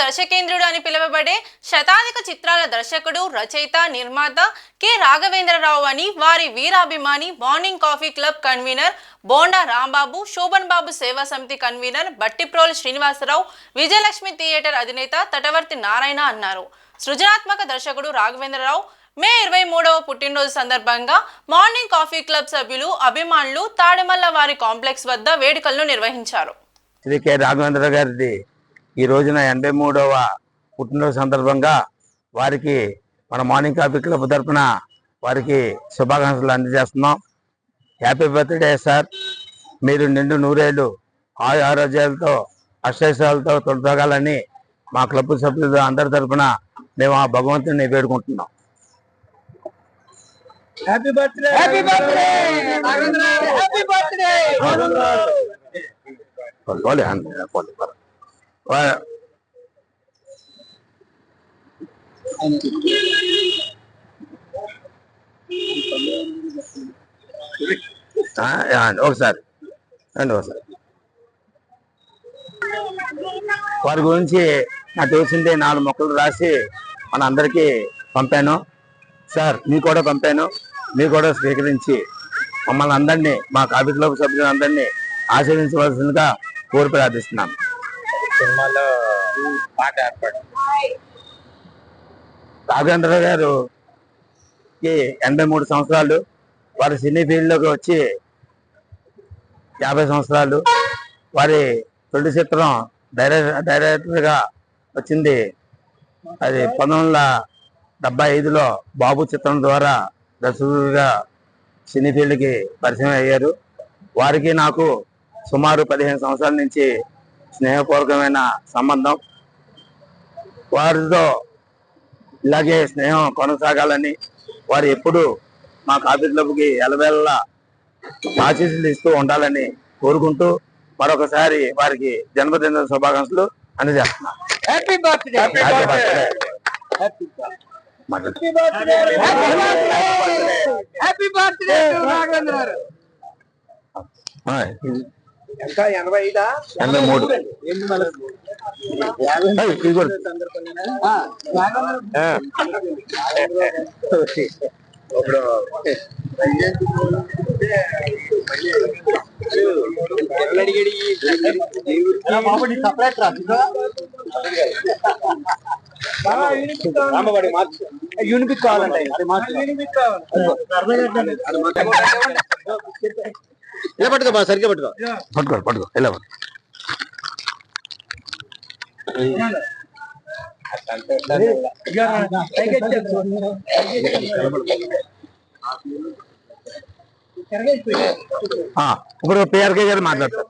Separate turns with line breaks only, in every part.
దర్శకేంద్రుడు అని పిలువబడే శతాధిక చిత్రాల దర్శకుడు, రచయిత, నిర్మాత కె రాఘవేంద్రరావు అని వారి వీరాభిమాని morning coffee club convener bonda Rambabu, Shobhan బాబు సేవా సమితి కన్వీనర్ బట్టిప్రోలు శ్రీనివాసరావు, విజయలక్ష్మి థియేటర్ అధినేత తటవర్తి నారాయణ అన్నారు. సృజనాత్మక దర్శకుడు రాఘవేంద్రరావు మే 23వ పుట్టినరోజు సందర్భంగా మార్నింగ్ కాఫీ క్లబ్ సభ్యులు, అభిమానులు తాడమల్ల వారి కాంప్లెక్స్ వద్ద వేడుకలను నిర్వహించారు.
శ్రీ కె రాఘవేంద్ర గారిది ఈ రోజున 83వ పుట్టినరోజు సందర్భంగా వారికి మన మార్నింగ్ కాఫీ క్లబ్ తరఫున వారికి శుభాకాంక్షలు అందజేస్తున్నాం. Happy birthday sir. మీరు నిండు నూరేళ్ళు ఆరోగ్యాలతో అష్టైశ్వర్యాలతో తొలతగాలని మా క్లబ్ సభ్యులు అందరి తరఫున మేము ఆ భగవంతుని వేడుకుంటున్నాం. Happy birthday, happy birthday, happy birthday. ఒకసారి వారి గురించి నాకు తెలిసిందే 4 మొక్కలు రాసి మన అందరికీ పంపాను సార్. మీకు కూడా పంపాను. మీరు కూడా స్వీకరించి మమ్మల్ని అందరినీ, మా కాఫీ క్లబ్ సభ్యులందరినీ ఆశీర్వదించవలసిందిగా కోరి ప్రార్థిస్తున్నాం. సినిమాలో పాట ఏర్పాటు రాఘవేంద్ర గారుకి 83 సంవత్సరాలు. వారి సినీ ఫీల్డ్లోకి వచ్చి 50 సంవత్సరాలు. వారి తొలి చిత్రం డైరెక్టర్గా వచ్చింది అది 1975లో బాబు చిత్రం ద్వారా దర్శకుడిగా సినీ ఫీల్డ్కి పరిచయం అయ్యారు. వారికి నాకు సుమారు 15 సంవత్సరాల నుంచి స్నేహపూర్వకమైన సంబంధం. వారితో ఇలాగే స్నేహం కొనసాగాలని, వారు ఎప్పుడు మా కాఫీ క్లబ్కి ఎలవేళలా ఆశీస్సులు ఇస్తూ ఉండాలని కోరుకుంటూ మరొకసారి వారికి జన్మదిన శుభాకాంక్షలు అందజేస్తున్నాను. Happy birthday, happy birthday, happy birthday Raghavendra గారు. 83 సపరేట్ యూనిఫిక్ కావాలంటే ఇలా పట్టుకో, సరిగ్గా పట్టుకో, పట్టుకో పట్టుకో ఇలా పట్టుకో. ఇప్పుడు పిఆర్కే గారు మాట్లాడతారు.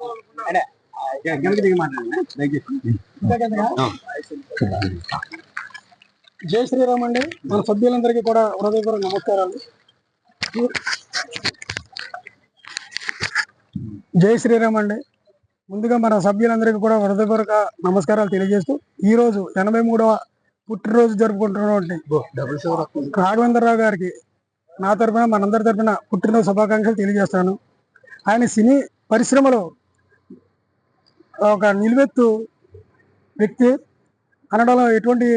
జై శ్రీరామ్ అండి. మన సభ్యులందరికీ కూడా హృదయపూర్వక నమస్కారాలు. జై శ్రీరామ్ అండి. ముందుగా మన సభ్యులందరికీ కూడా హృదయపూర్వక నమస్కారాలు తెలియజేస్తూ ఈరోజు 83వ పుట్టినరోజు జరుపుకుంటున్నటువంటి రాఘవేంద్రరావు గారికి నా తరఫున, మనందరి తరఫున పుట్టినరోజు శుభాకాంక్షలు తెలియజేస్తాను. ఆయన సినీ పరిశ్రమలో ఒక నిలువెత్తు వ్యక్తి అనడంలో ఎటువంటి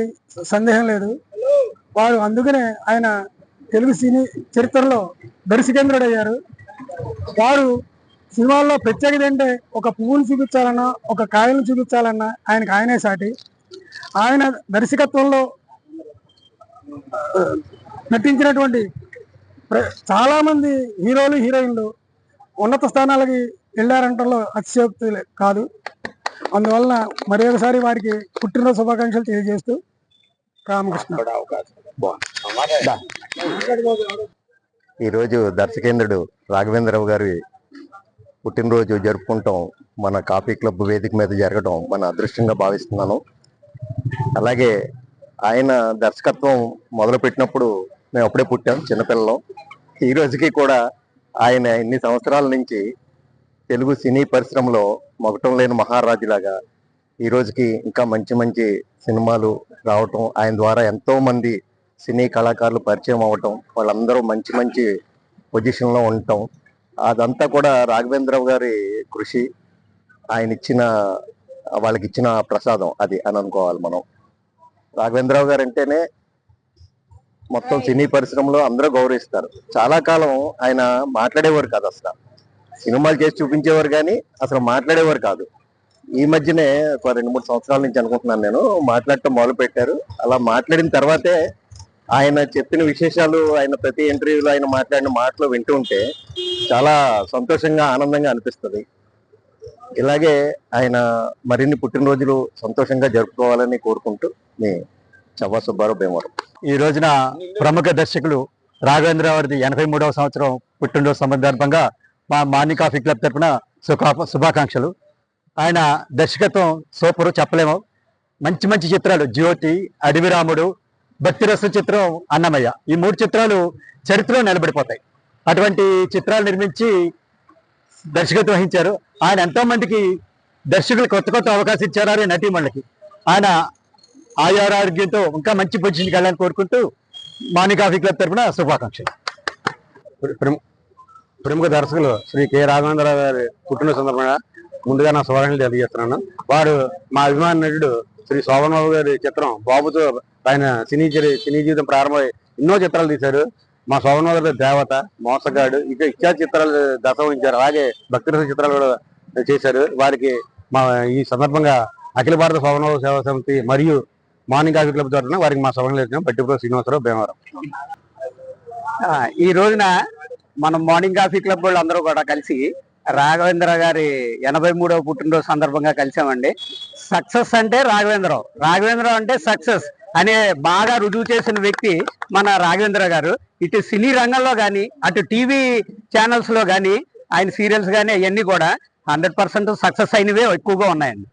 సందేహం లేదు. వారు అందుకనే ఆయన తెలుగు సినీ చరిత్రలో దర్శకేంద్రుడయ్యారు. వారు సినిమాల్లో ప్రత్యేకత అంటే ఒక పువ్వును చూపించాలన్నా, ఒక కాయలను చూపించాలన్నా ఆయనే సాటి. ఆయన దర్శకత్వంలో నటించినటువంటి చాలామంది హీరోలు, హీరోయిన్లు ఉన్నత స్థానాలకి వెళ్ళారంటలో అతిశయోక్తి కాదు. అందువలన మరి ఒకసారి వారికి పుట్టినరోజు శుభాకాంక్షలు తెలియజేస్తూ రామకృష్ణ.
ఈరోజు దర్శకేంద్రుడు రాఘవేంద్రరావు గారి పుట్టినరోజు జరుపుకుంటాం మన కాఫీ క్లబ్ వేదిక మీద జరగడం మన అదృష్టంగా భావిస్తున్నాను. అలాగే ఆయన దర్శకత్వం మొదలుపెట్టినప్పుడు మేము అప్పుడే పుట్టాం, చిన్నపిల్లలం. ఈ రోజుకి కూడా ఆయన ఇన్ని సంవత్సరాల నుంచి తెలుగు సినీ పరిశ్రమలో మొగటం లేని మహారాజులాగా ఈ రోజుకి ఇంకా మంచి మంచి సినిమాలు రావటం, ఆయన ద్వారా ఎంతో మంది సినీ కళాకారులు పరిచయం అవ్వటం, వాళ్ళందరూ మంచి మంచి పొజిషన్లో ఉండటం, అదంతా కూడా రాఘవేంద్రరావు గారి కృషి. ఆయన ఇచ్చిన వాళ్ళకి ఇచ్చిన ప్రసాదం అది అని అనుకోవాలి మనం. రాఘవేంద్రరావు గారు అంటేనే మొత్తం సినీ పరిశ్రమలో అందరూ గౌరవిస్తారు. చాలా కాలం ఆయన మాట్లాడేవారు కాదు, అసలు సినిమాలు చేసి చూపించేవారు కానీ అసలు మాట్లాడేవారు కాదు. ఈ మధ్యనే ఒక 2-3 సంవత్సరాల నుంచి అనుకుంటున్నాను నేను మాట్లాడటం మొదలు పెట్టారు. అలా మాట్లాడిన తర్వాతే ఆయన చెప్పిన విశేషాలు, ఆయన ప్రతి ఇంటర్వ్యూలో ఆయన మాట్లాడిన మాటలు వింటూ ఉంటే చాలా సంతోషంగా ఆనందంగా అనిపిస్తుంది. ఇలాగే ఆయన మరిన్ని పుట్టినరోజులు సంతోషంగా జరుపుకోవాలని కోరుకుంటూ మీ చవ్వా సుబ్బారావు, భీమవరం.
ఈ రోజున ప్రముఖ దర్శకులు రాఘవేంద్ర వారిది 83వ సంవత్సరం పుట్టినరోజు సందర్భంగా మా మార్నింగ్ కాఫీ క్లబ్ తరఫున శుభాకాంక్షలు. ఆయన దర్శకత్వం సూపరు, చెప్పలేము. మంచి మంచి చిత్రాలు జ్యోతి, అడవిరాముడు, భక్తిరస చిత్రం అన్నమయ్య, ఈ 3 చిత్రాలు చరిత్రలో నిలబడిపోతాయి. అటువంటి చిత్రాలు నిర్మించి దర్శకత్వం వహించారు. ఆయన ఎంతో మందికి దర్శకులు కొత్త కొత్త అవకాశం ఇచ్చారు నటీమణులకి. ఆయన ఆరోగ్యంతో ఇంకా మంచి పొజిషన్కి వెళ్ళాలని కోరుకుంటూ మార్నింగ్ కాఫీ క్లబ్ తరఫున శుభాకాంక్షలు.
ప్రముఖ దర్శకులు శ్రీ కె రాఘవేంద్రరావు గారి పుట్టినరోజు సందర్భంగా ముందుగా నా శుభాకాంక్షలు తెలియజేస్తున్నాను. వారు మా అభిమాన నటుడు శ్రీ శోభన్ బాబు గారి చిత్రం బాబుతో ఆయన సినీ జీవితం ప్రారంభమై ఎన్నో చిత్రాలు తీశారు. మా శోభన్ బాబు గారి దేవత, మోసగాడు, ఇక ఇత్యాది చిత్రాలు దర్శకరించారు. అలాగే భక్తిరస చిత్రాలు కూడా చేశారు. వారికి మా ఈ సందర్భంగా అఖిల భారత శోభన్ బాబు సేవా సమితి మరియు మార్నింగ్ కాఫీ క్లబ్ తరఫున వారికి మా శుభాకాంక్షలు. బట్టిప్రో శ్రీనివాసరావు, భీమవరం.
ఈ రోజున మనం మార్నింగ్ కాఫీ క్లబ్ వాళ్ళు అందరూ కూడా కలిసి రాఘవేంద్ర గారి 83వ పుట్టినరోజు సందర్భంగా కలిసామండి. సక్సెస్ అంటే రాఘవేంద్రరావు అంటే సక్సెస్ అనే బాగా రుజువు చేసిన వ్యక్తి మన రాఘవేంద్ర గారు. ఇటు సినీ రంగంలో కానీ, అటు టీవీ ఛానల్స్ లో కానీ, ఆయన సీరియల్స్ కానీ అవన్నీ కూడా 100% సక్సెస్ అయినవే ఎక్కువగా ఉన్నాయండి.